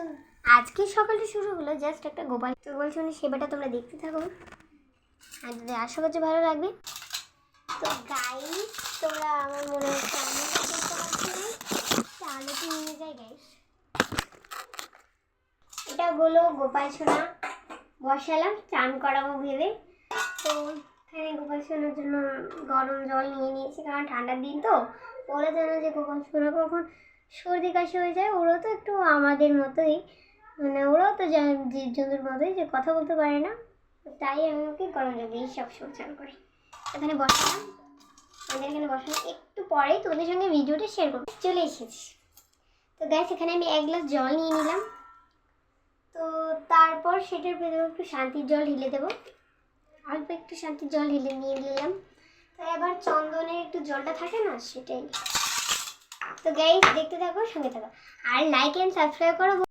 তো আজকে সকালটা শুরু হলো জাস্ট একটা গোপাল শুনে সেবাটা তোমরা দেখতে থাকো আর যদি আশা করছি ভালো লাগবে। তো গাইস তোমরা আমার মনে হচ্ছে আমি তাহলে তো নিয়ে যাই গাইস। এটা হলো গোপাল সোনা বসালাম চান করাবো ভেবে। তো এখানে গোপাল সোনার জন্য গরম জল নিয়ে নিয়েছি, কারণ ঠান্ডার দিন তো বলে জানো যে গোপাল সোনা কখন সর্দি কাশি হয়ে যায়। ওরাও তো একটু আমাদের মতোই, মানে ওরাও তো জীবজন্তুর মতোই যে কথা বলতে পারে না, তাই আমি ওকে গরম জল দিয়ে সবসময় চান করি। এখানে বসালাম, আমাদের এখানে বসানো একটু পরেই তোমাদের সঙ্গে ভিডিওটা শেয়ার করবো। চলে এসেছি। তো গাইস এখানে আমি 1 গ্লাস জল নিয়ে নিলাম। তো তারপর সেটার ভেতরে একটু শান্তির জল ঢেলে দেবো, অল্প একটু শান্তির জল ঢেলে নিয়ে নিলাম। তো এবার চন্দনের একটু জলটা থাকে না সেটাই। তো গাইস দেখতে থাকো, সঙ্গে থাকো আর লাইক এন্ড সাবস্ক্রাইব করো।